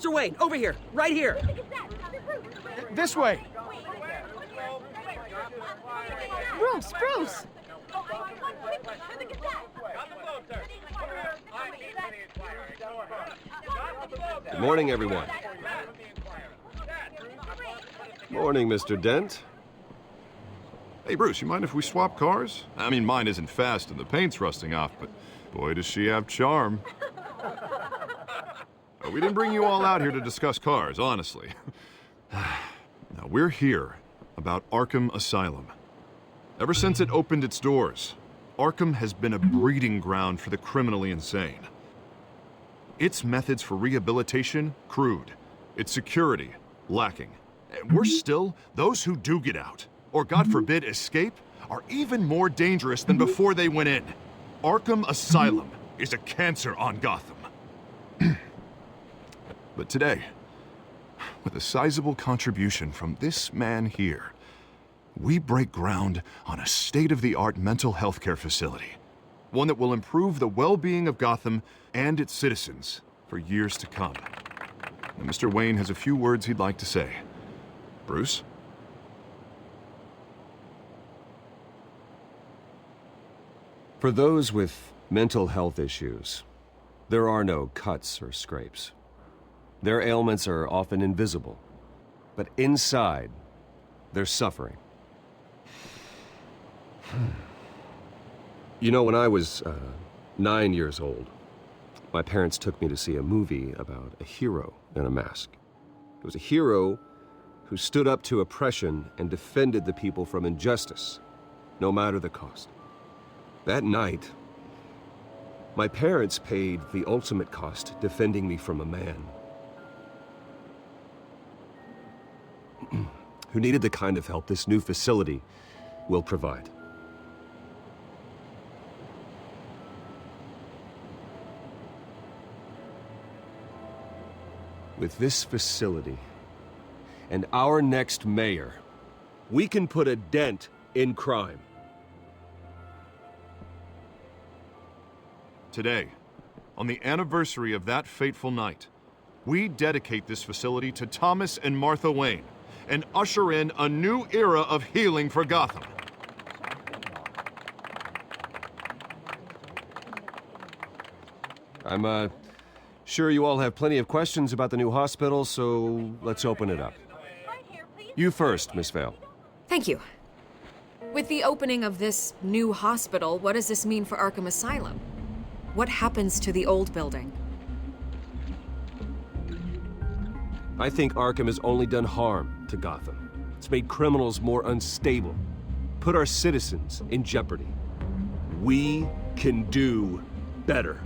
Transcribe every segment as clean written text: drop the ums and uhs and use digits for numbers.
Mr. Wayne, over here, right here. This way. Bruce! Good morning, everyone. Morning, Mr. Dent. Hey, Bruce, you mind if we swap cars? I mean, mine isn't fast and the paint's rusting off, but boy, does she have charm. We didn't bring you all out here to discuss cars, honestly. Now, we're here about Arkham Asylum. Ever since it opened its doors, Arkham has been a breeding ground for the criminally insane. Its methods for rehabilitation, crude. Its security, lacking. And worse still, those who do get out, or God forbid escape, are even more dangerous than before they went in. Arkham Asylum is a cancer on Gotham. But today, with a sizable contribution from this man here, we break ground on a state-of-the-art mental health care facility. One that will improve the well-being of Gotham and its citizens for years to come. And Mr. Wayne has a few words he'd like to say. Bruce? For those with mental health issues, there are no cuts or scrapes. Their ailments are often invisible, but inside, they're suffering. You know, when I was 9 years old, my parents took me to see a movie about a hero in a mask. It was a hero who stood up to oppression and defended the people from injustice, no matter the cost. That night, my parents paid the ultimate cost defending me from a man who needed the kind of help this new facility will provide. With this facility and our next mayor, we can put a dent in crime. Today, on the anniversary of that fateful night, we dedicate this facility to Thomas and Martha Wayne and usher in a new era of healing for Gotham. I'm sure you all have plenty of questions about the new hospital, so let's open it up. You first, Miss Vale. Thank you. With the opening of this new hospital, what does this mean for Arkham Asylum? What happens to the old building? I think Arkham has only done harm to Gotham. It's made criminals more unstable, put our citizens in jeopardy. We can do better.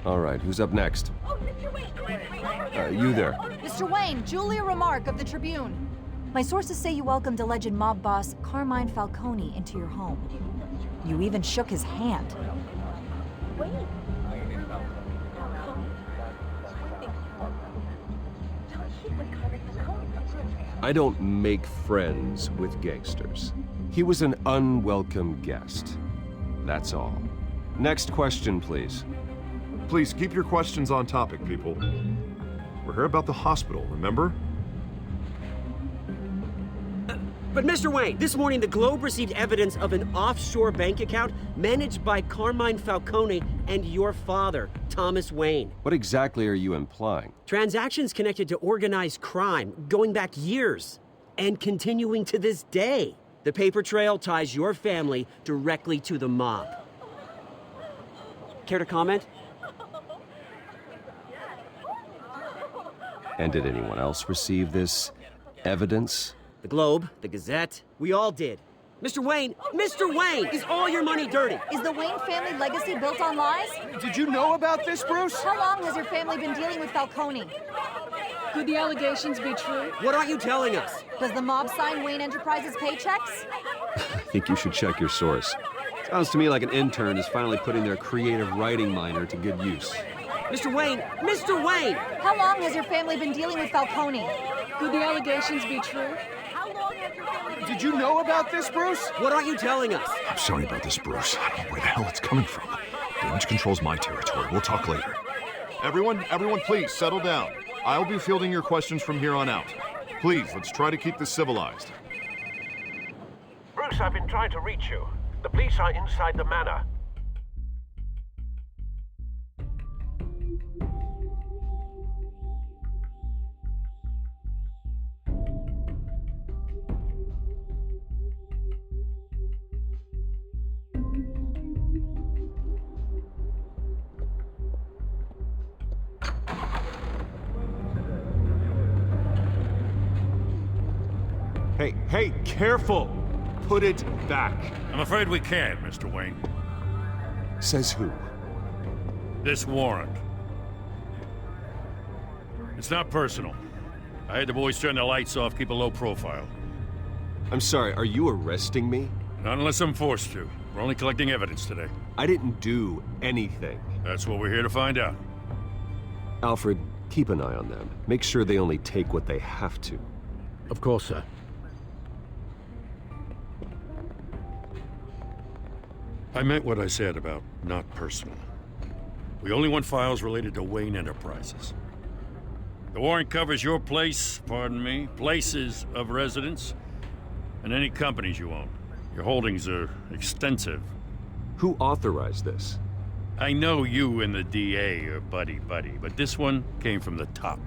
All right, who's up next? You there. Mr. Wayne, Julia Remark of the Tribune. My sources say you welcomed alleged mob boss Carmine Falcone into your home. You even shook his hand. I don't make friends with gangsters. He was an unwelcome guest. That's all. Next question, please. Please keep your questions on topic, people. We're here about the hospital, remember? But Mr. Wayne, this morning the Globe received evidence of an offshore bank account managed by Carmine Falcone and your father, Thomas Wayne. What exactly are you implying? Transactions connected to organized crime going back years and continuing to this day. The paper trail ties your family directly to the mob. Care to comment? And did anyone else receive this evidence? The Globe, the Gazette, we all did. Mr. Wayne, is all your money dirty? Is the Wayne family legacy built on lies? Did you know about this, Bruce? How long has your family been dealing with Falcone? Could the allegations be true? What aren't you telling us? Does the mob sign Wayne Enterprises paychecks? I think you should check your source. Sounds to me like an intern is finally putting their creative writing minor to good use. Mr. Wayne! How long has your family been dealing with Falcone? Could the allegations be true? Did you know about this, Bruce? What aren't you telling us? I'm sorry about this, Bruce. I don't know where the hell it's coming from. Damage control's my territory. We'll talk later. Everyone, please, settle down. I'll be fielding your questions from here on out. Please, let's try to keep this civilized. Bruce, I've been trying to reach you. The police are inside the manor. Hey, careful! Put it back. I'm afraid we can't, Mr. Wayne. Says who? This warrant. It's not personal. I had the boys turn the lights off, keep a low profile. I'm sorry, are you arresting me? Not unless I'm forced to. We're only collecting evidence today. I didn't do anything. That's what we're here to find out. Alfred, keep an eye on them. Make sure they only take what they have to. Of course, sir. I meant what I said about not personal. We only want files related to Wayne Enterprises. The warrant covers your place, pardon me, places of residence, and any companies you own. Your holdings are extensive. Who authorized this? I know you and the DA are buddy-buddy, but this one came from the top.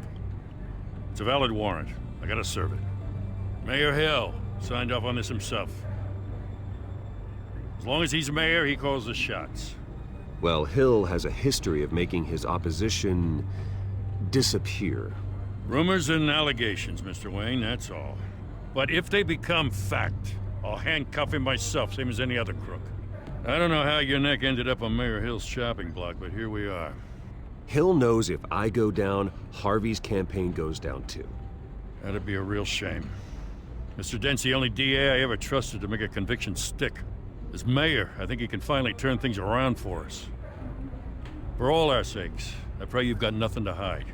It's a valid warrant. I gotta serve it. Mayor Hill signed off on this himself. As long as he's mayor, he calls the shots. Well, Hill has a history of making his opposition disappear. Rumors and allegations, Mr. Wayne, that's all. But if they become fact, I'll handcuff him myself, same as any other crook. I don't know how your neck ended up on Mayor Hill's chopping block, but here we are. Hill knows if I go down, Harvey's campaign goes down too. That'd be a real shame. Mr. Dent's the only DA I ever trusted to make a conviction stick. As mayor, I think he can finally turn things around for us. For all our sakes, I pray you've got nothing to hide.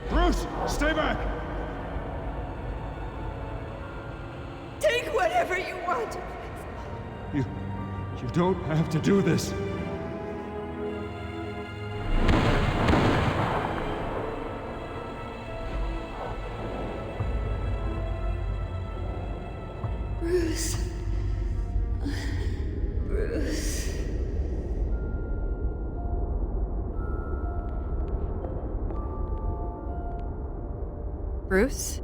Bruce, stay back! Take whatever you want. You don't have to do this. Bruce. Bruce. Bruce?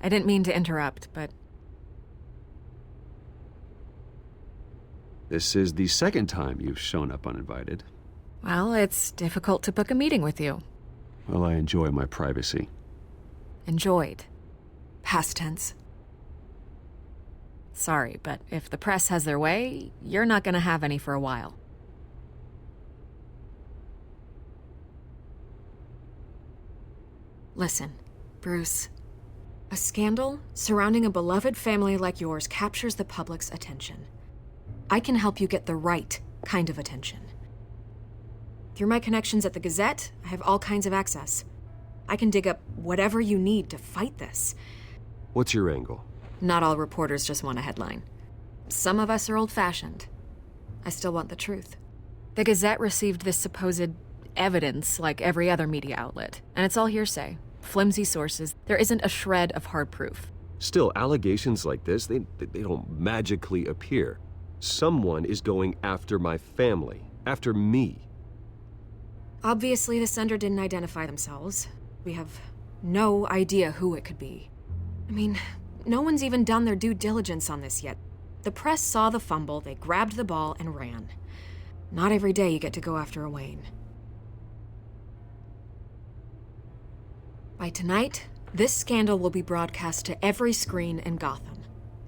I didn't mean to interrupt, but... This is the second time you've shown up uninvited. Well, it's difficult to book a meeting with you. Well, I enjoy my privacy. Enjoyed. Past tense. Sorry, but if the press has their way, you're not gonna have any for a while. Listen, Bruce. A scandal surrounding a beloved family like yours captures the public's attention. I can help you get the right kind of attention. Through my connections at the Gazette, I have all kinds of access. I can dig up whatever you need to fight this. What's your angle? Not all reporters just want a headline. Some of us are old-fashioned. I still want the truth. The Gazette received this supposed evidence like every other media outlet, and it's all hearsay. Flimsy sources. There isn't a shred of hard proof. Still, allegations like this, they don't magically appear. Someone is going after my family, after me. Obviously, the sender didn't identify themselves. We have no idea who it could be. I mean, no one's even done their due diligence on this yet. The press saw the fumble, they grabbed the ball and ran. Not every day you get to go after a Wayne. By tonight, this scandal will be broadcast to every screen in Gotham.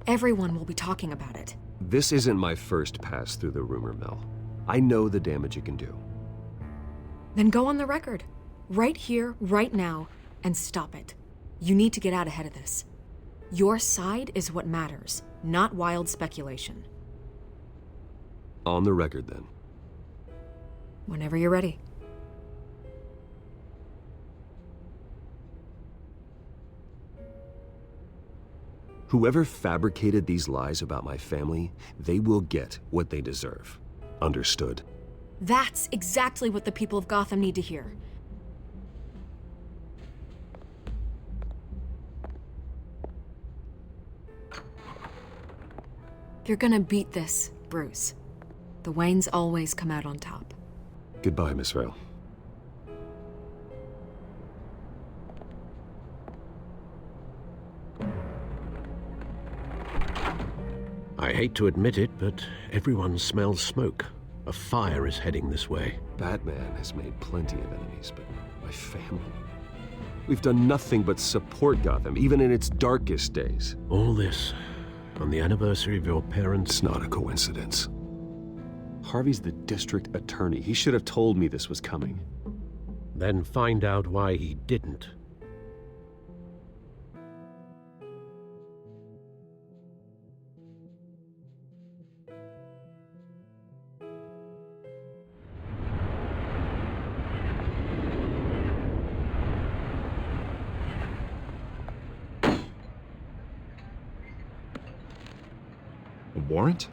Everyone will be talking about it. This isn't my first pass through the rumor mill. I know the damage it can do. Then go on the record. Right here, right now, and stop it. You need to get out ahead of this. Your side is what matters, not wild speculation. On the record, then. Whenever you're ready. Whoever fabricated these lies about my family, they will get what they deserve. Understood? That's exactly what the people of Gotham need to hear. You're gonna beat this, Bruce. The Waynes always come out on top. Goodbye, Miss Vale. I hate to admit it, but everyone smells smoke. A fire is heading this way. Batman has made plenty of enemies, but my family? We've done nothing but support Gotham, even in its darkest days. All this on the anniversary of your parents'... It's not a coincidence. Harvey's the district attorney. He should have told me this was coming. Then find out why he didn't. A warrant?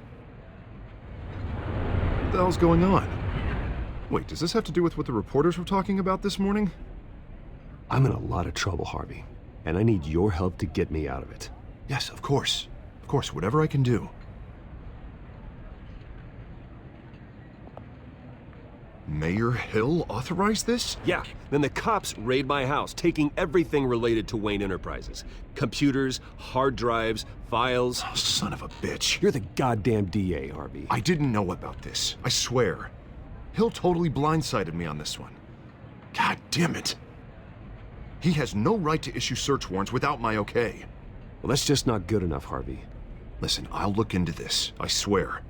What the hell's going on? Wait, does this have to do with what the reporters were talking about this morning? I'm in a lot of trouble, Harvey, and I need your help to get me out of it. Yes, of course. Of course, whatever I can do. Mayor Hill authorized this? Yeah, then the cops raid my house, taking everything related to Wayne Enterprises. Computers, hard drives, files. Oh, son of a bitch. You're the goddamn DA, Harvey. I didn't know about this. I swear. Hill totally blindsided me on this one. God damn it. He has no right to issue search warrants without my okay. Well, that's just not good enough, Harvey. Listen, I'll look into this. I swear.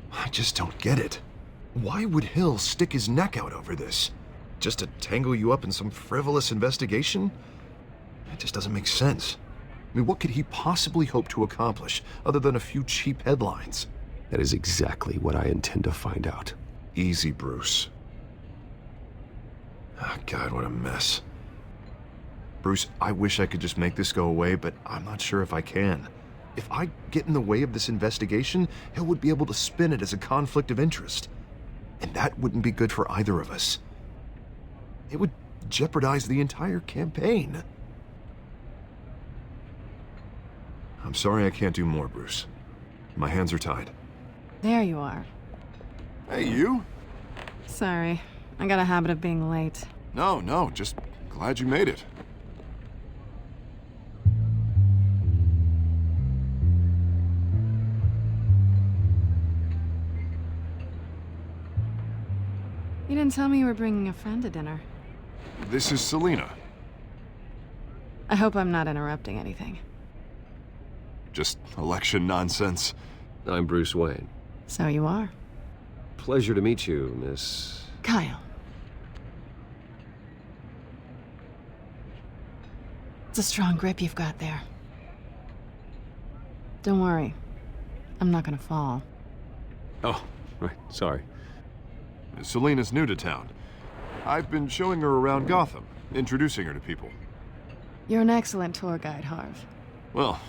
I just don't get it. Why would Hill stick his neck out over this? Just to tangle you up in some frivolous investigation? It just doesn't make sense. I mean, what could he possibly hope to accomplish other than a few cheap headlines? That is exactly what I intend to find out. Easy, Bruce. Oh, God, what a mess. Bruce, I wish I could just make this go away, but I'm not sure if I can. If I get in the way of this investigation, Hill would be able to spin it as a conflict of interest. And that wouldn't be good for either of us. It would jeopardize the entire campaign. I'm sorry I can't do more, Bruce. My hands are tied. There you are. Hey, you? Sorry, I got a habit of being late. No, just glad you made it. You didn't tell me you were bringing a friend to dinner. This is Selina. I hope I'm not interrupting anything. Just election nonsense. I'm Bruce Wayne. So you are. Pleasure to meet you, Miss... Kyle. It's a strong grip you've got there. Don't worry. I'm not gonna fall. Oh, right, sorry. Selina's new to town. I've been showing her around Gotham, introducing her to people. You're an excellent tour guide, Harv. Well,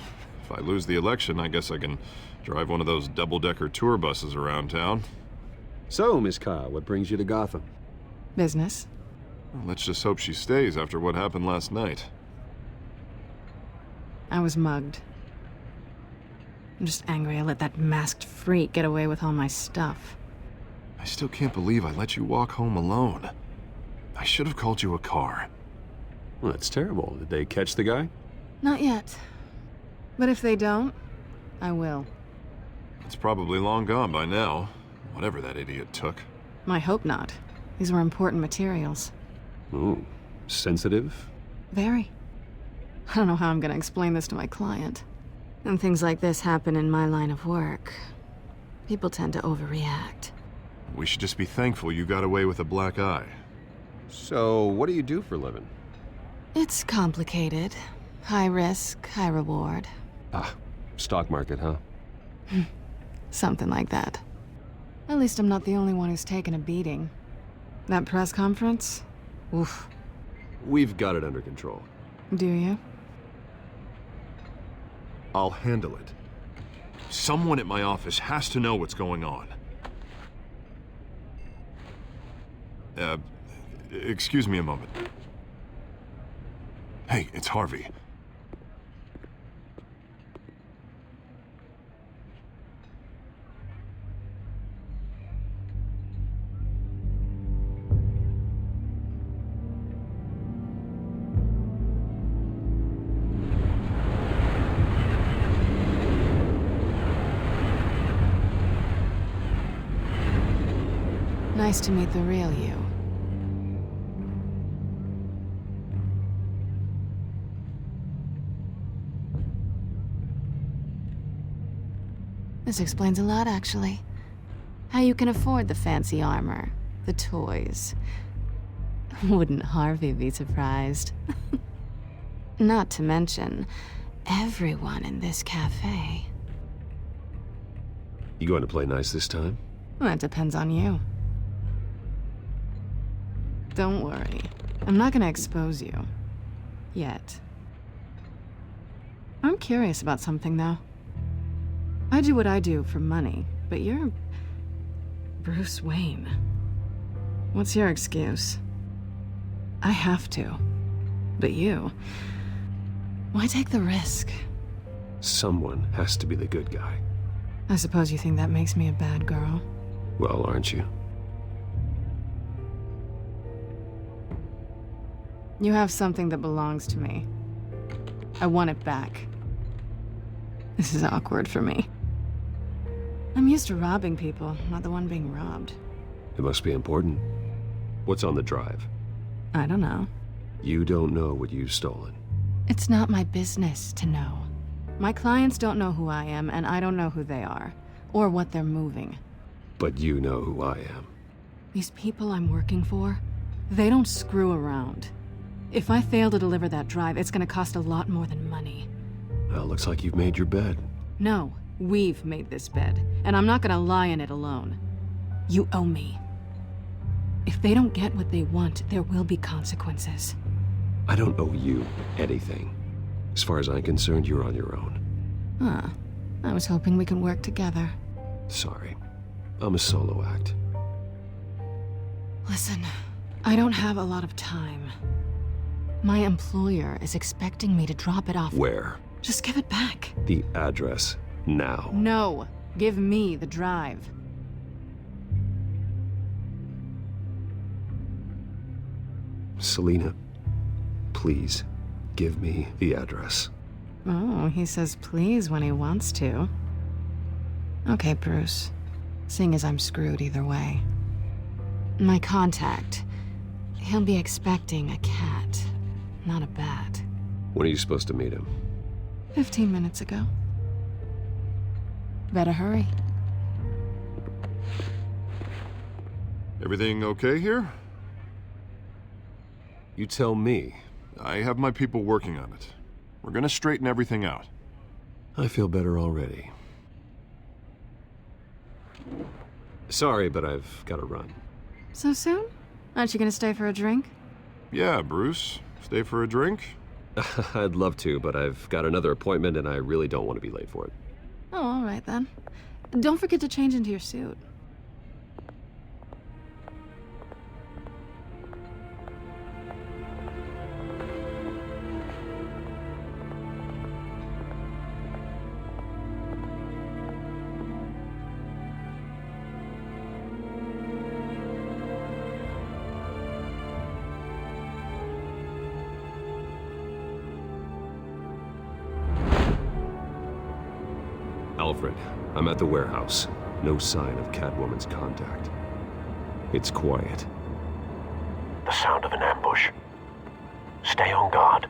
if I lose the election, I guess I can drive one of those double-decker tour buses around town. So, Miss Kyle, what brings you to Gotham? Business. Well, let's just hope she stays after what happened last night. I was mugged. I'm just angry I let that masked freak get away with all my stuff. I still can't believe I let you walk home alone. I should have called you a car. Well, that's terrible. Did they catch the guy? Not yet. But if they don't, I will. It's probably long gone by now, whatever that idiot took. I hope not. These were important materials. Ooh, sensitive? Very. I don't know how I'm gonna explain this to my client. And things like this happen in my line of work. People tend to overreact. We should just be thankful you got away with a black eye. So, what do you do for a living? It's complicated. High risk, high reward. Ah, stock market, huh? Something like that. At least I'm not the only one who's taken a beating. That press conference? Oof. We've got it under control. Do you? I'll handle it. Someone at my office has to know what's going on. Excuse me a moment. Hey, it's Harvey. Nice to meet the real you. This explains a lot, actually. How you can afford the fancy armor, the toys. Wouldn't Harvey be surprised? Not to mention, everyone in this cafe. You going to play nice this time? Well, that depends on you. Don't worry. I'm not gonna expose you. Yet. I'm curious about something, though. I do what I do for money, but you're... Bruce Wayne. What's your excuse? I have to. But you... Why take the risk? Someone has to be the good guy. I suppose you think that makes me a bad girl? Well, aren't you? You have something that belongs to me. I want it back. This is awkward for me. I'm used to robbing people, not the one being robbed. It must be important. What's on the drive? I don't know. You don't know what you've stolen. It's not my business to know. My clients don't know who I am, and I don't know who they are, or what they're moving. But you know who I am. These people I'm working for, they don't screw around. If I fail to deliver that drive, it's gonna cost a lot more than money. Well, looks like you've made your bed. No, we've made this bed, and I'm not gonna lie in it alone. You owe me. If they don't get what they want, there will be consequences. I don't owe you anything. As far as I'm concerned, you're on your own. Huh. I was hoping we could work together. Sorry. I'm a solo act. Listen, I don't have a lot of time. My employer is expecting me to drop it off. Where? Just give it back. The address, now. No. Give me the drive. Selina, please, give me the address. Oh, he says please when he wants to. Okay, Bruce. Seeing as I'm screwed either way. My contact. He'll be expecting a cat, not a bat. When are you supposed to meet him? 15 minutes ago. Better hurry. Everything okay here? You tell me. I have my people working on it. We're gonna straighten everything out. I feel better already. Sorry, but I've got to run. So soon? Aren't you gonna stay for a drink? Yeah, Bruce. Stay for a drink? I'd love to, but I've got another appointment and I really don't want to be late for it. Oh, all right then. Don't forget to change into your suit. Alfred, I'm at the warehouse. No sign of Catwoman's contact. It's quiet. The sound of an ambush. Stay on guard.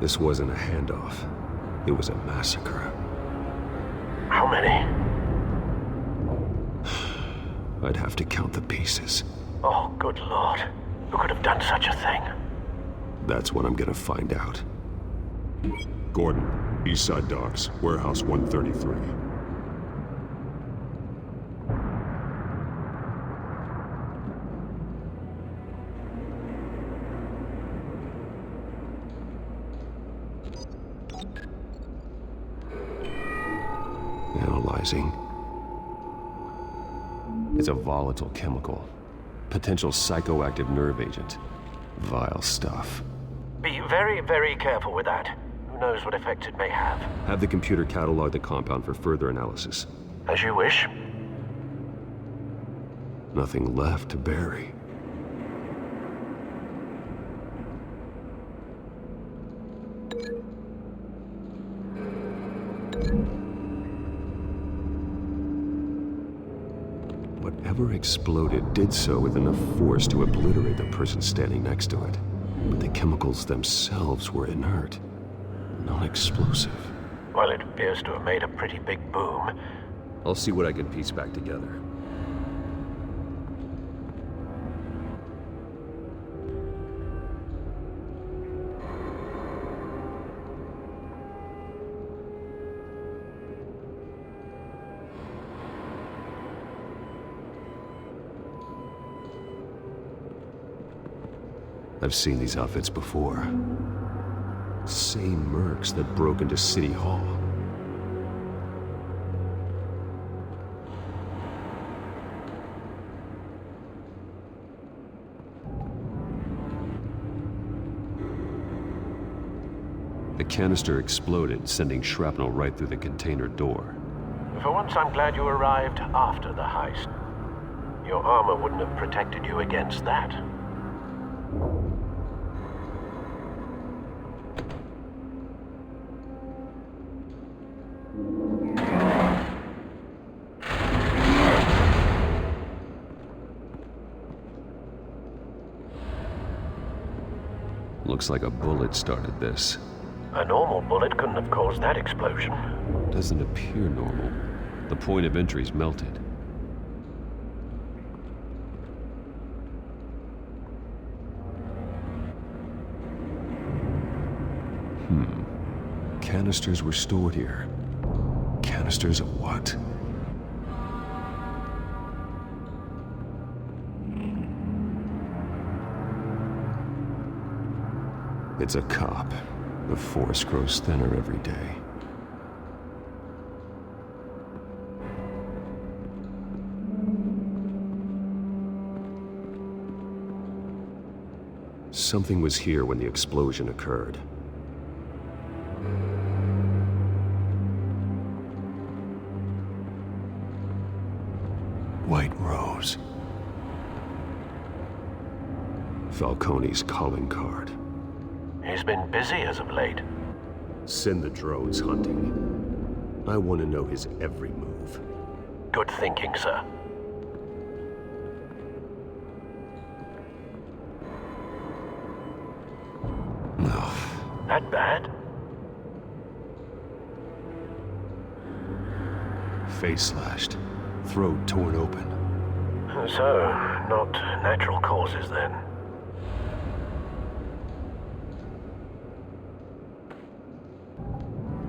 This wasn't a handoff. It was a massacre. How many? I'd have to count the pieces. Oh, good Lord. Who could have done such a thing? That's what I'm gonna find out. Gordon, Eastside Docks, Warehouse 133. Analyzing. It's a volatile chemical. Potential psychoactive nerve agent. Vile stuff. Be very, very careful with that. Who knows what effects it may have. Have the computer catalog the compound for further analysis. As you wish. Nothing left to bury. Whatever exploded did so with enough force to obliterate the person standing next to it. But the chemicals themselves were inert, non-explosive. Well, it appears to have made a pretty big boom. I'll see what I can piece back together. I've seen these outfits before. Same mercs that broke into City Hall. The canister exploded, sending shrapnel right through the container door. For once, I'm glad you arrived after the heist. Your armor wouldn't have protected you against that. Looks like a bullet started this. A normal bullet couldn't have caused that explosion. Doesn't appear normal. The point of entry's melted. Canisters were stored here. Canisters of what? It's a cop. The force grows thinner every day. Something was here when the explosion occurred. White Rose. Falcone's calling card. He's been busy as of late. Send the drones hunting. I want to know his every move. Good thinking, sir. No. That bad? Face slashed. Throat torn open. So, not natural causes then.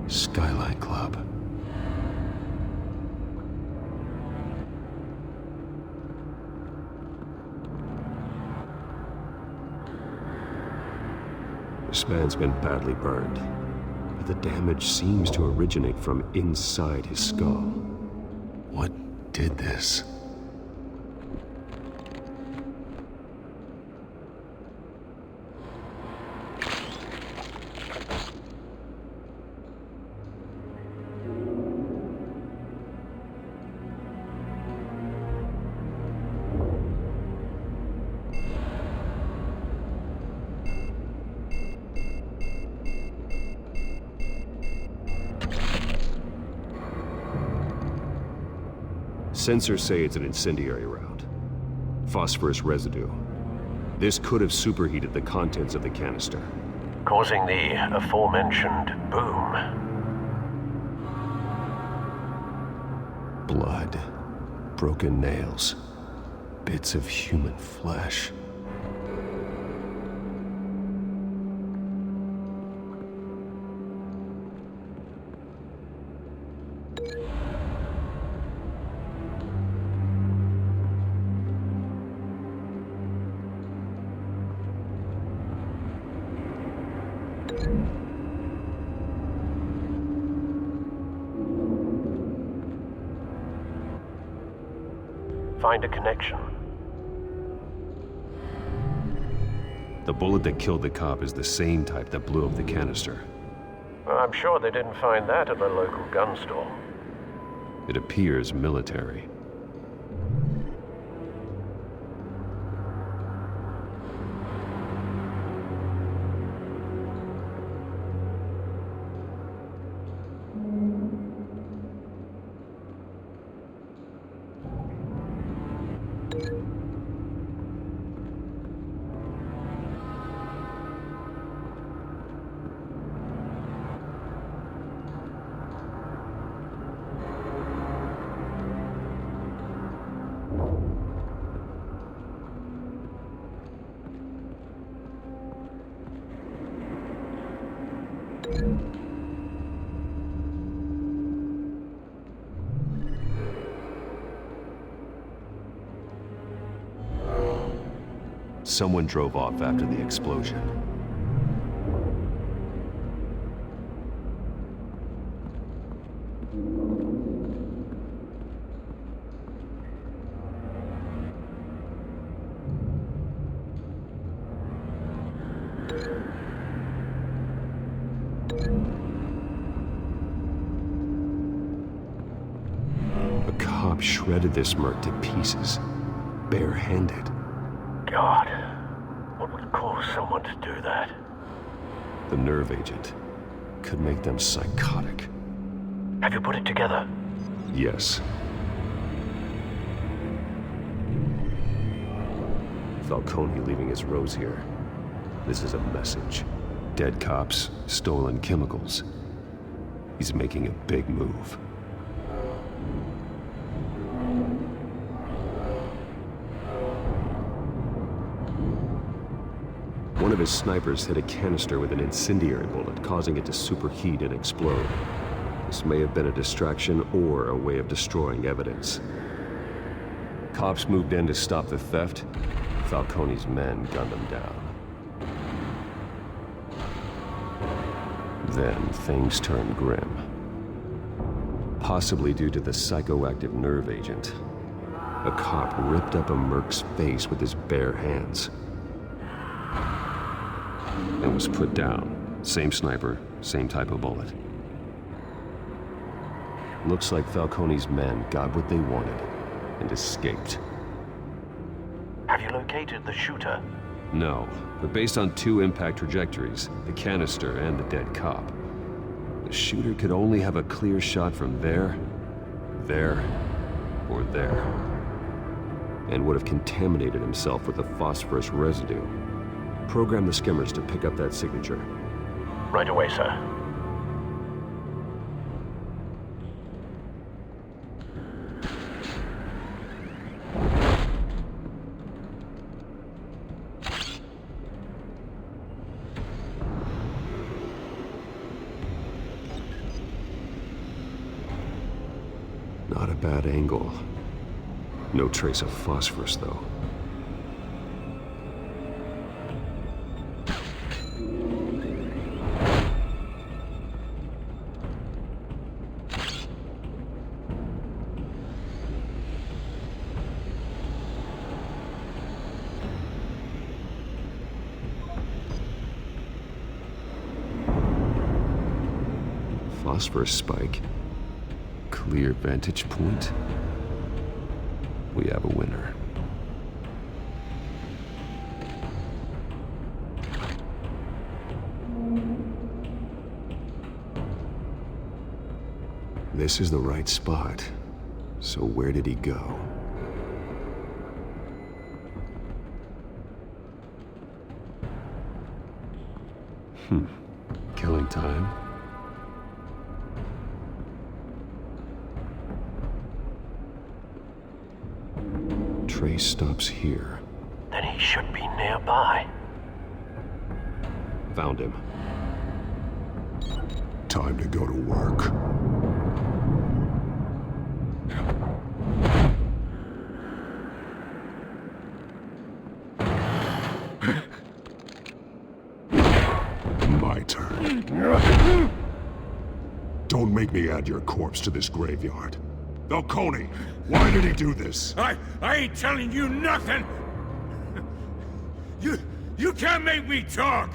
Skyline Club. This man's been badly burned, but the damage seems to originate from inside his skull. What did this? Sensors say it's an incendiary round. Phosphorus residue. This could have superheated the contents of the canister. causing the aforementioned boom. Blood, broken nails, bits of human flesh. Find a connection. The bullet that killed the cop is the same type that blew up the canister. I'm sure they didn't find that at the local gun store. It appears military. Someone drove off after the explosion. A cop shredded this merc to pieces, barehanded. God, what would cause someone to do that? The nerve agent could make them psychotic. Have you put it together? Yes. Falcone leaving his rose here. This is a message. Dead cops, stolen chemicals. He's making a big move. One of his snipers hit a canister with an incendiary bullet, causing it to superheat and explode. This may have been a distraction or a way of destroying evidence. Cops moved in to stop the theft. Falcone's men gunned them down. Then things turned grim. Possibly due to the psychoactive nerve agent. A cop ripped up a merc's face with his bare hands. And was put down. Same sniper, same type of bullet. Looks like Falcone's men got what they wanted and escaped. Have you located the shooter? No, but based on two impact trajectories, the canister and the dead cop, the shooter could only have a clear shot from there, or there, and would have contaminated himself with the phosphorus residue. Program the skimmers to pick up that signature. Right away, sir. Not a bad angle. No trace of phosphorus, though. Phosphorus spike. Clear vantage point. We have a winner. This is the right spot. So where did he go? Killing time. Trace stops here. Then he should be nearby. Found him. Time to go to work. My turn. Don't make me add your corpse to this graveyard. Falcone, why did he do this? I ain't telling you nothing! You can't make me talk!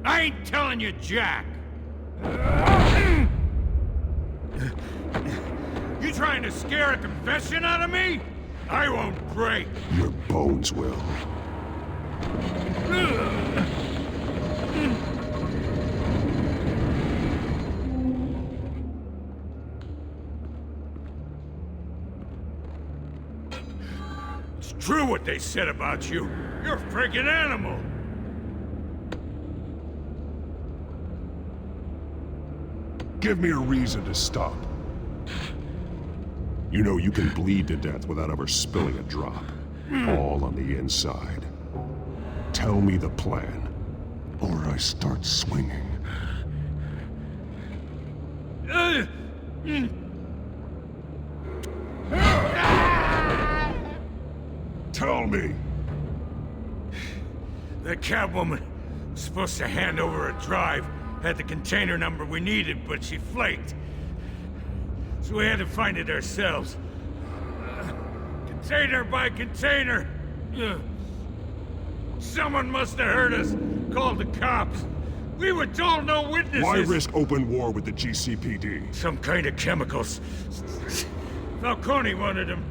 I ain't telling you jack! You trying to scare a confession out of me? I won't break! Your bones will. It's true what they said about you. You're a freaking animal! Give me a reason to stop. You know you can bleed to death without ever spilling a drop. All on the inside. Tell me the plan, or I start swinging. Tell me! The Catwoman was supposed to hand over a drive, had the container number we needed, but she flaked. So we had to find it ourselves. Container by container! Someone must have heard us, called the cops. We were told no witnesses! Why risk open war with the GCPD? Some kind of chemicals. Falcone wanted them.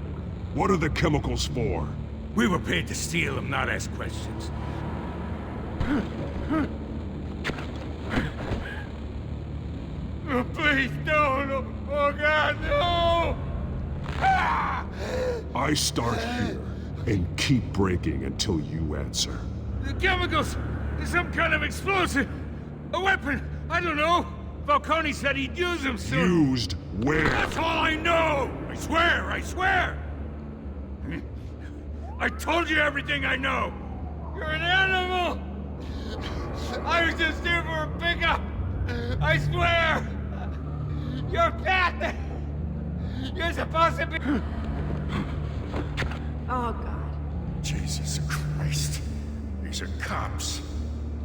What are the chemicals for? We were paid to steal them, not ask questions. Oh, please, no! Oh, God, no! I start here, and keep breaking until you answer. The chemicals! There's some kind of explosive! A weapon! I don't know! Falcone said he'd use them soon! Used where? That's all I know! I swear! I told you everything I know! You're an animal! I was just here for a pickup! I swear! You're fat! You're supposed to be... Oh, God. Jesus Christ. These are cops.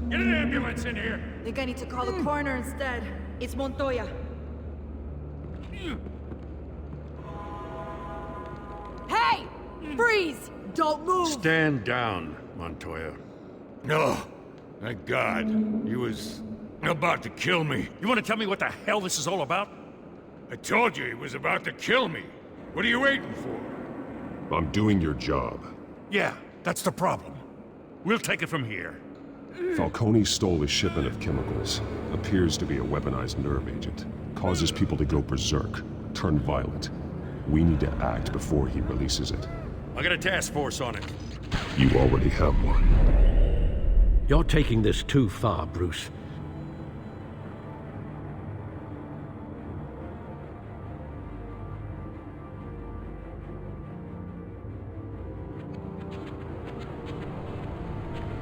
Get an ambulance in here! Think I need to call the coroner instead. It's Montoya. Hey! Freeze! Don't move! Stand down, Montoya. No. Thank God. He was about to kill me. You want to tell me what the hell this is all about? I told you he was about to kill me. What are you waiting for? I'm doing your job. Yeah, that's the problem. We'll take it from here. Falcone stole a shipment of chemicals. Appears to be a weaponized nerve agent. Causes people to go berserk, turn violent. We need to act before he releases it. I got a task force on it. You already have one. You're taking this too far, Bruce.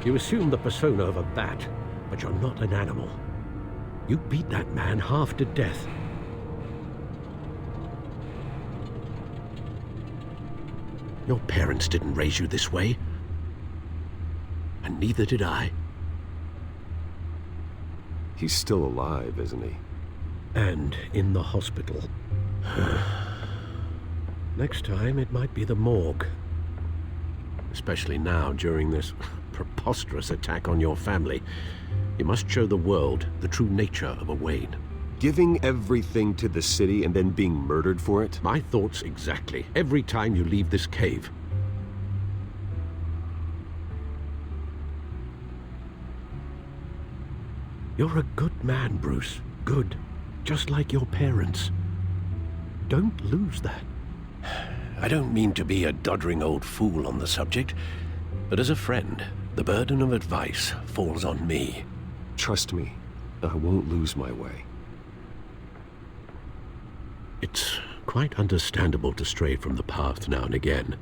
You assume the persona of a bat, but you're not an animal. You beat that man half to death. Your parents didn't raise you this way. And neither did I. He's still alive, isn't he? And in the hospital. Next time, it might be the morgue. Especially now, during this preposterous attack on your family. You must show the world the true nature of a Wayne. Giving everything to the city and then being murdered for it? My thoughts exactly. Every time you leave this cave. You're a good man, Bruce. Good. Just like your parents. Don't lose that. I don't mean to be a doddering old fool on the subject, but as a friend, the burden of advice falls on me. Trust me, I won't lose my way. It's quite understandable to stray from the path now and again,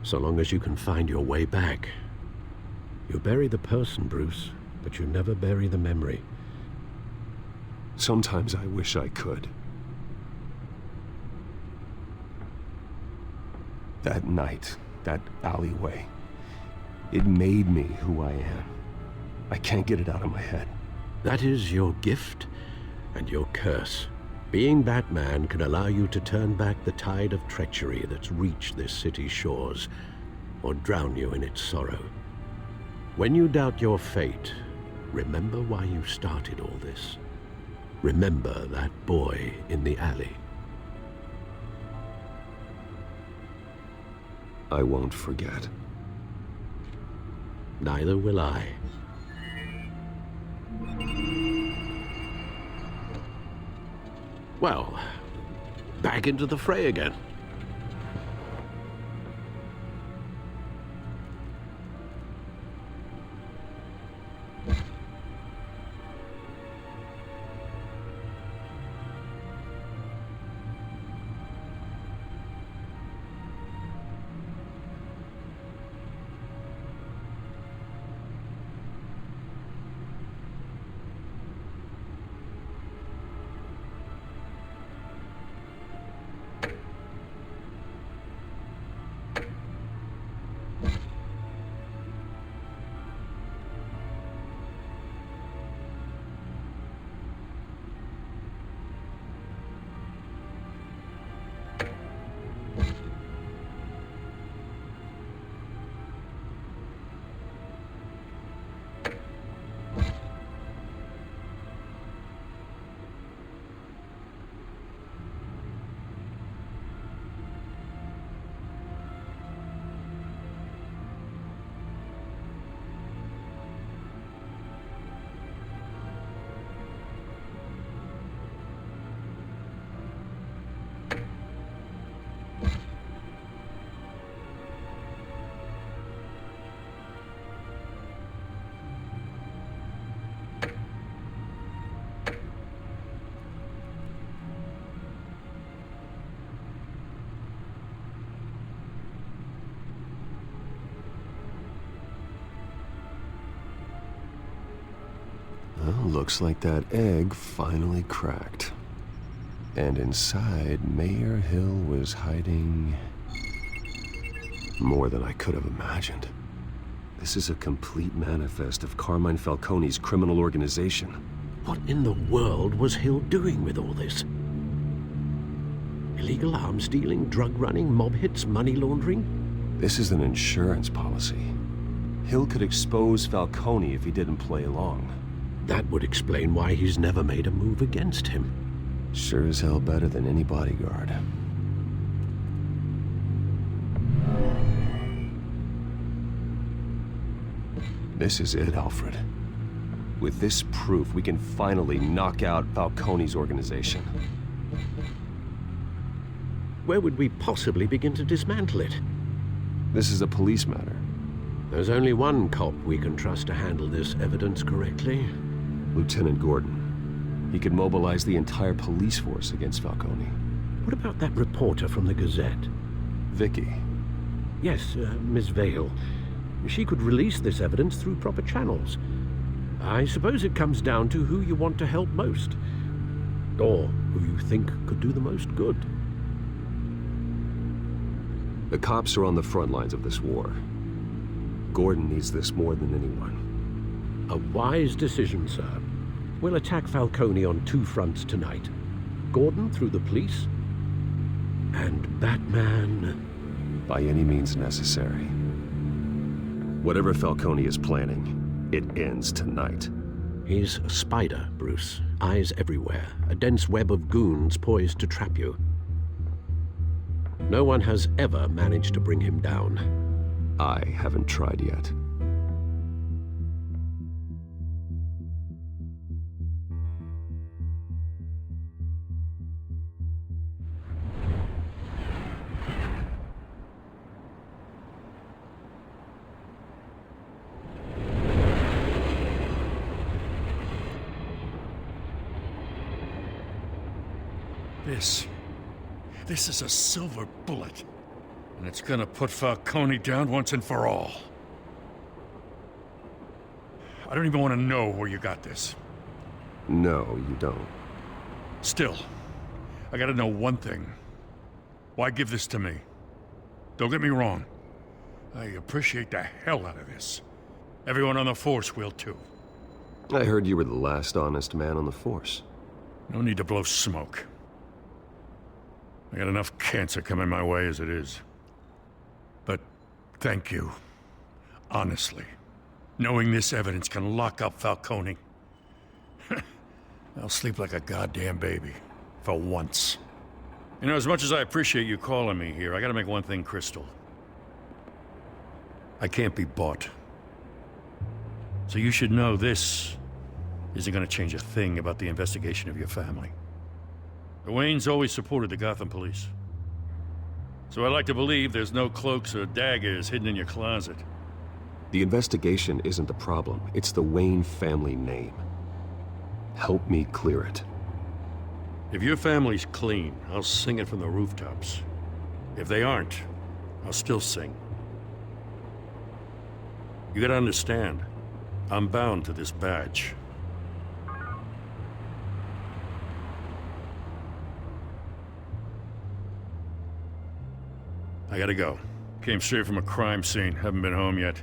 so long as you can find your way back. You bury the person, Bruce, but you never bury the memory. Sometimes I wish I could. That night, that alleyway, it made me who I am. I can't get it out of my head. That is your gift and your curse. Being Batman can allow you to turn back the tide of treachery that's reached this city's shores, or drown you in its sorrow. When you doubt your fate, remember why you started all this. Remember that boy in the alley. I won't forget. Neither will I. Well, back into the fray again. Well, looks like that egg finally cracked. And inside, Mayor Hill was hiding more than I could have imagined. This is a complete manifest of Carmine Falcone's criminal organization. What in the world was Hill doing with all this? Illegal arms dealing, drug running, mob hits, money laundering? This is an insurance policy. Hill could expose Falcone if he didn't play along. That would explain why he's never made a move against him. Sure as hell better than any bodyguard. This is it, Alfred. With this proof, we can finally knock out Falcone's organization. Where would we possibly begin to dismantle it? This is a police matter. There's only one cop we can trust to handle this evidence correctly. Lieutenant Gordon. He could mobilize the entire police force against Falcone. What about that reporter from the Gazette? Vicky. Yes, Miss Vale. She could release this evidence through proper channels. I suppose it comes down to who you want to help most. Or who you think could do the most good. The cops are on the front lines of this war. Gordon needs this more than anyone. A wise decision, sir. We'll attack Falcone on two fronts tonight. Gordon through the police, and Batman... by any means necessary. Whatever Falcone is planning, it ends tonight. He's a spider, Bruce. Eyes everywhere. A dense web of goons poised to trap you. No one has ever managed to bring him down. I haven't tried yet. This is a silver bullet. And it's gonna put Falcone down once and for all. I don't even want to know where you got this. No, you don't. Still, I gotta know one thing. Why give this to me? Don't get me wrong. I appreciate the hell out of this. Everyone on the Force will too. I heard you were the last honest man on the Force. No need to blow smoke. I got enough cancer coming my way as it is. But thank you. Honestly. Knowing this evidence can lock up Falcone. I'll sleep like a goddamn baby. For once. You know, as much as I appreciate you calling me here, I gotta make one thing crystal. I can't be bought. So you should know this isn't gonna change a thing about the investigation of your family. The Waynes always supported the Gotham police. So I like to believe there's no cloaks or daggers hidden in your closet. The investigation isn't the problem. It's the Wayne family name. Help me clear it. If your family's clean, I'll sing it from the rooftops. If they aren't, I'll still sing. You gotta understand, I'm bound to this badge. I gotta go. Came straight from a crime scene. Haven't been home yet.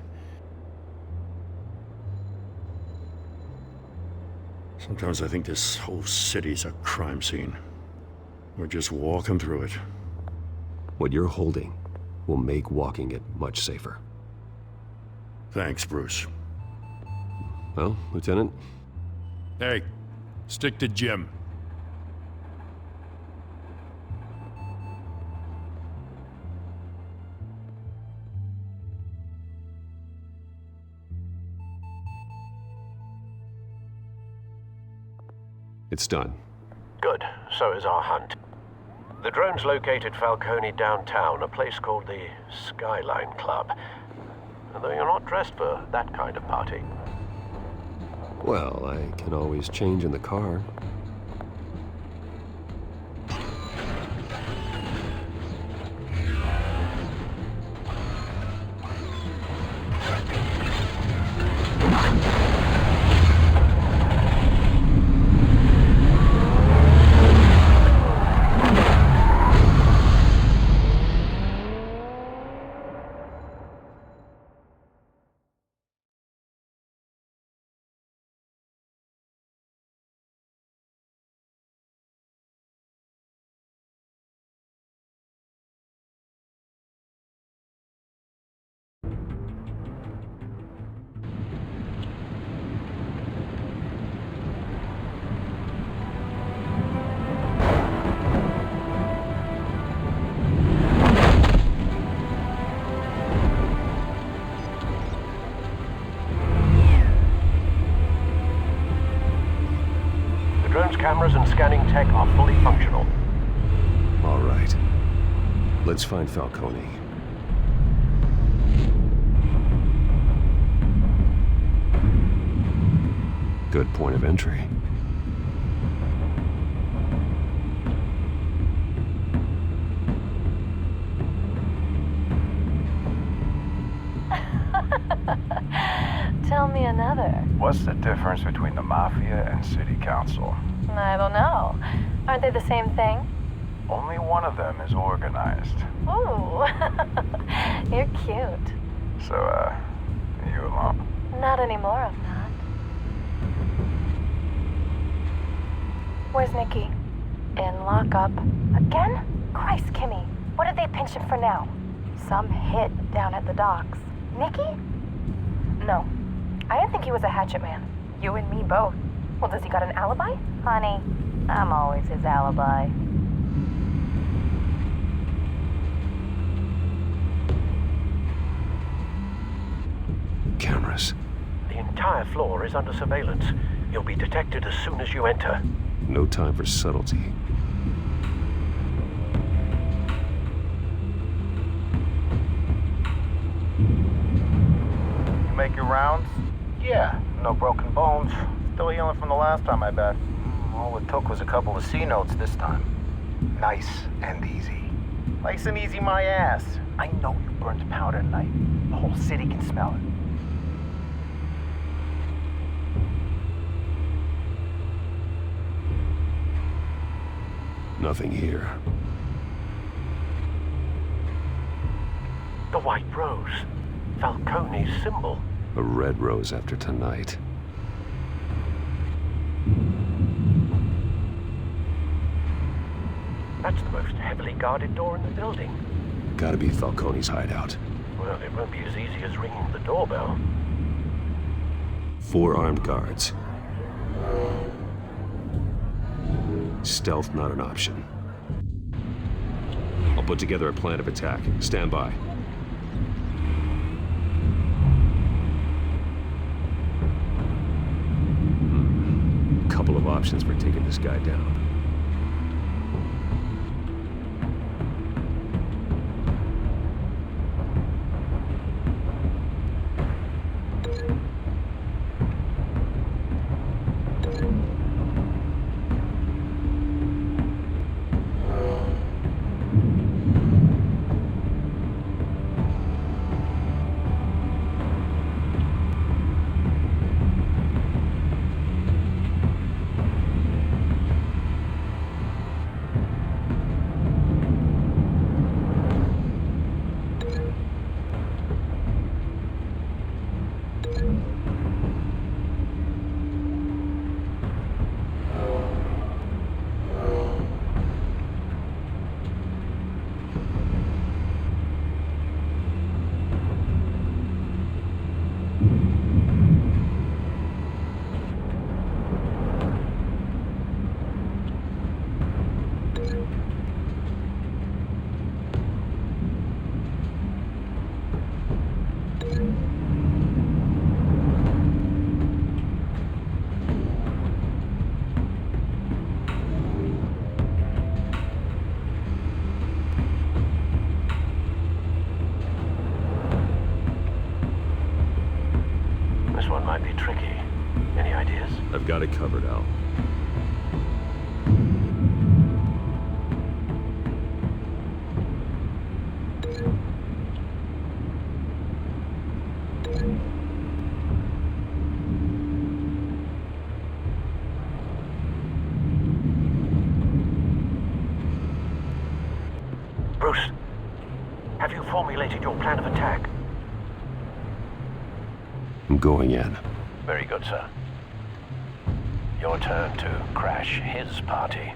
Sometimes I think this whole city's a crime scene. We're just walking through it. What you're holding will make walking it much safer. Thanks, Bruce. Well, Lieutenant? Hey, stick to Jim. It's done. Good. So is our hunt. The drones located Falcone downtown, a place called the Skyline Club. Although you're not dressed for that kind of party. Well, I can always change in the car. Cameras and scanning tech are fully functional. All right. Let's find Falcone. Good point of entry. Tell me another. What's the difference between the Mafia and City Council? I don't know. Aren't they the same thing? Only one of them is organized. Ooh, you're cute. So, you alone? Not anymore, I'm not. Where's Nikki? In lockup. Again? Christ, Kimmy. What did they pinch him for now? Some hit down at the docks. Nikki? No. I didn't think he was a hatchet man. You and me both. Well, does he got an alibi? Honey, I'm always his alibi. Cameras. The entire floor is under surveillance. You'll be detected as soon as you enter. No time for subtlety. You make your rounds? Yeah, no broken bones. Still healing from the last time, I bet. All it took was a couple of C notes this time. Nice and easy. Nice and easy my ass. I know you burnt powder tonight. The whole city can smell it. Nothing here. The white rose. Falcone's symbol. A red rose after tonight. That's the most heavily guarded door in the building. Gotta be Falcone's hideout. Well, it won't be as easy as ringing the doorbell. 4 armed guards. Stealth not an option. I'll put together a plan of attack. Stand by. Couple of options for taking this guy down. This one might be tricky. Any ideas? I've got it covered, Al. Bruce, have you formulated your plan of attack? I'm going in. Very good, sir. Your turn to crash his party.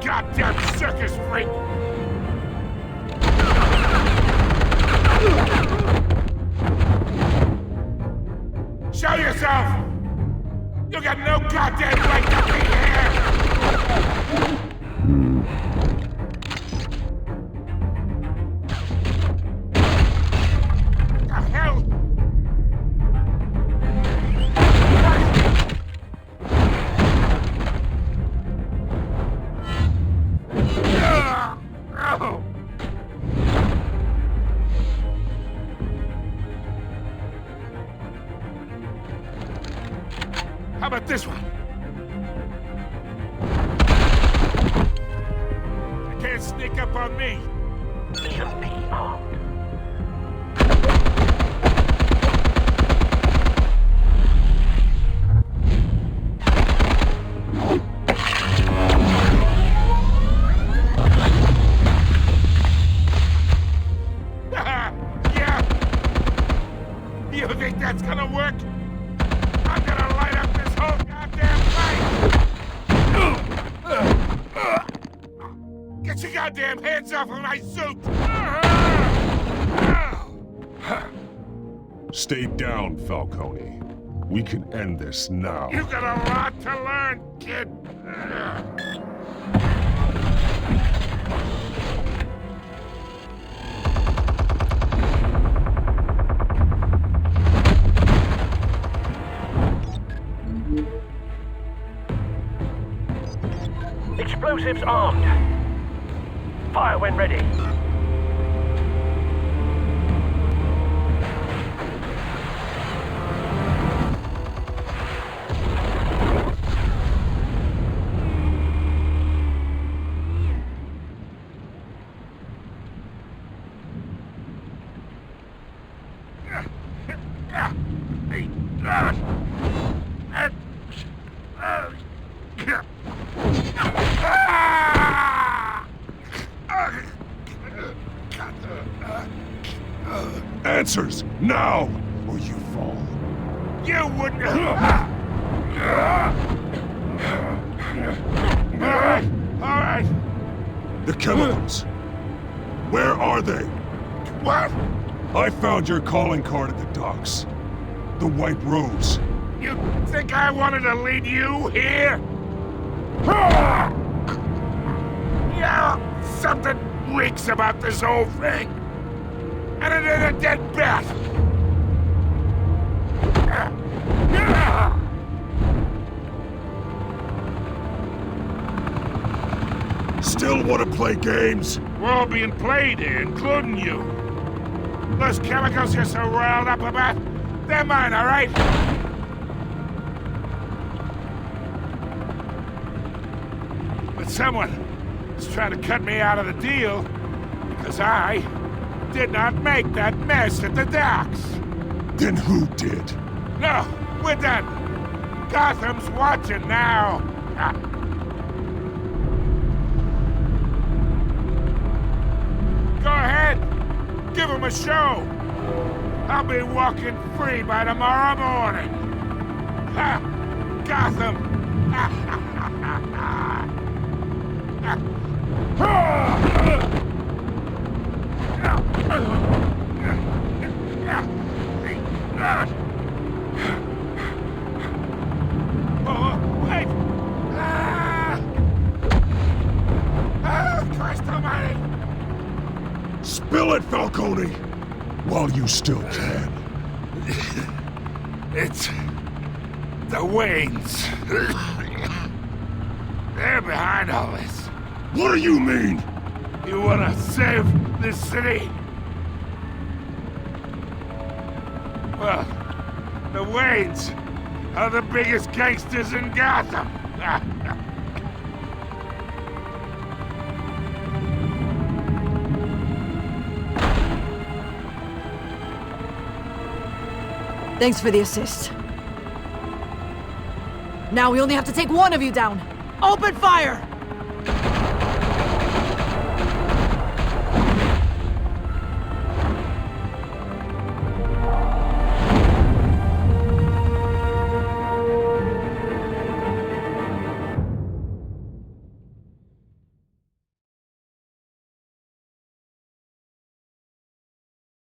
Goddamn circus freak! Show yourself! You got no goddamn right to be here! The hell? How about this one? sneak up on me. Just be armed. Yeah. You think that's gonna work? I'm gonna light up this whole goddamn place! Get your goddamn hands off of my suit! Stay down, Falcone. We can end this now. You got a lot to learn, kid! Explosives armed. Fire when ready. Answers, now, or you fall. You wouldn't... All right. The chemicals. Where are they? What? I found your calling card at the docks. The White Rose. You think I wanted to lead you here? Yeah, something reeks about this whole thing. And it ain't a dead bat. Still want to play games? We're all being played here, including you. Those chemicals you're so riled up about, they're mine, all right? But someone is trying to cut me out of the deal because I did not make that mess at the docks. Then who did? No, we're done. Gotham's watching now. Go ahead. Give him a show. I'll be walking free by tomorrow morning. Ha! Gotham. Oh, wait! Christ almighty! Spill it, Falcone! While you still can. It's... the Waynes. They're behind all this. What do you mean? You wanna save this city? Well, the Waynes are the biggest gangsters in Gotham. Thanks for the assist. Now we only have to take one of you down. Open fire!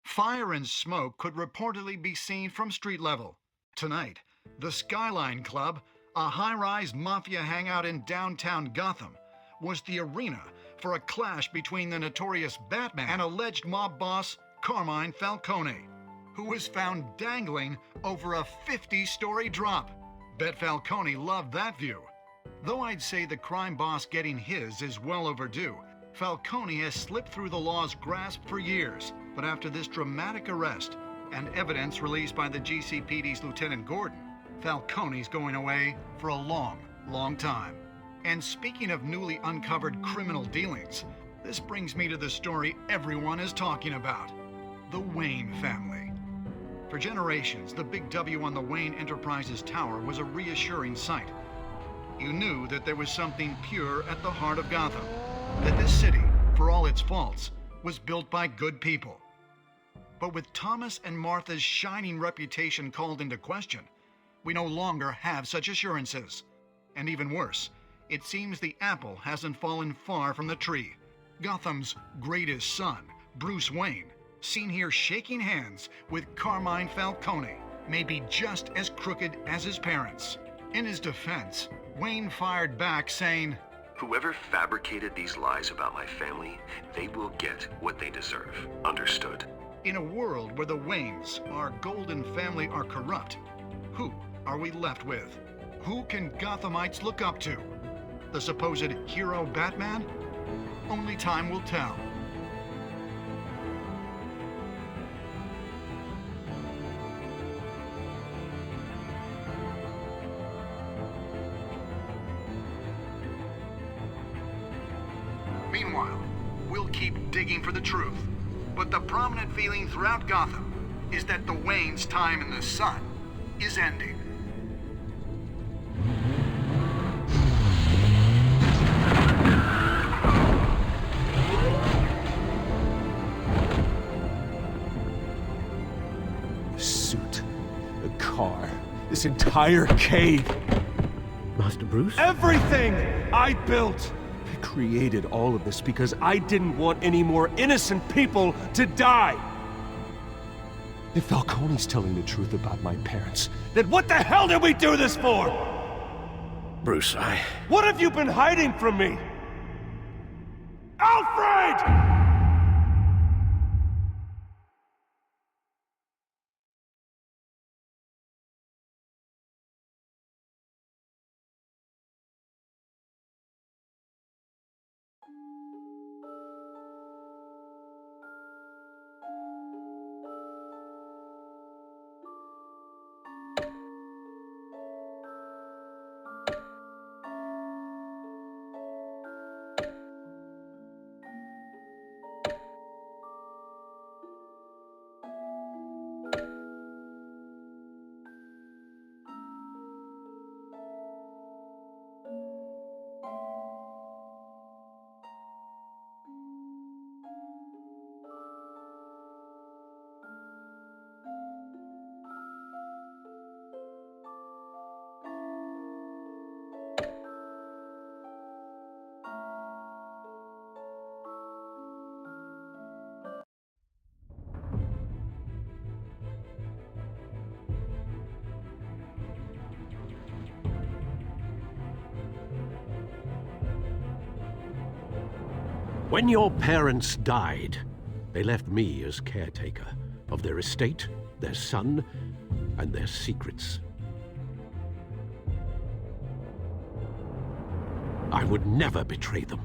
Fire and smoke could reportedly be seen from street level. Tonight, the Skyline Club, a high-rise mafia hangout in downtown Gotham, was the arena for a clash between the notorious Batman and alleged mob boss Carmine Falcone, who was found dangling over a 50-story drop. Bet Falcone loved that view. Though I'd say the crime boss getting his is well overdue, Falcone has slipped through the law's grasp for years. But after this dramatic arrest and evidence released by the GCPD's Lieutenant Gordon, Falcone's going away for a long, long time. And speaking of newly uncovered criminal dealings, This brings me to the story everyone is talking about. The Wayne family. For generations, the big W on the Wayne Enterprises tower was a reassuring sight. You knew that there was something pure at the heart of Gotham. That this city, for all its faults, was built by good people. But with Thomas and Martha's shining reputation called into question, we no longer have such assurances. And even worse, it seems the apple hasn't fallen far from the tree. Gotham's greatest son, Bruce Wayne, seen here shaking hands with Carmine Falcone, may be just as crooked as his parents. In his defense, Wayne fired back saying, "Whoever fabricated these lies about my family, they will get what they deserve. Understood?" In a world where the Waynes, our golden family, are corrupt, who are we left with? Who can Gothamites look up to? The supposed hero Batman? Only time will tell. Meanwhile, we'll keep digging for the truth. But the prominent feeling throughout Gotham is that the Waynes' time in the sun is ending. The suit, the car, this entire cave. Master Bruce? Everything I built! I created all of this because I didn't want any more innocent people to die! If Falcone's telling the truth about my parents, then what the hell did we do this for? Bruce, What have you been hiding from me? Alfred! When your parents died, they left me as caretaker of their estate, their son, and their secrets. I would never betray them.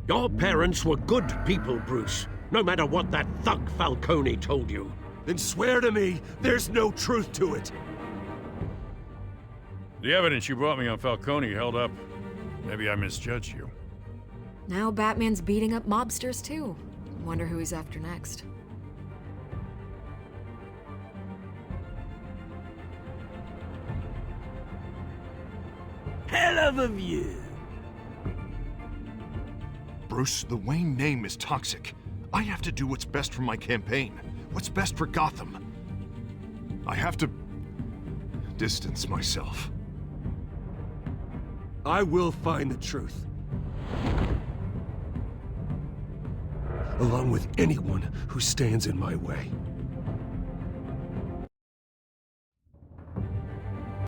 Your parents were good people, Bruce, no matter what that thug Falcone told you. Then swear to me there's no truth to it. The evidence you brought me on Falcone held up. Maybe I misjudged you. Now Batman's beating up mobsters too. Wonder who he's after next. Hell of a view. Bruce, the Wayne name is toxic. I have to do what's best for my campaign. What's best for Gotham. I have to distance myself. I will find the truth. Along with anyone who stands in my way.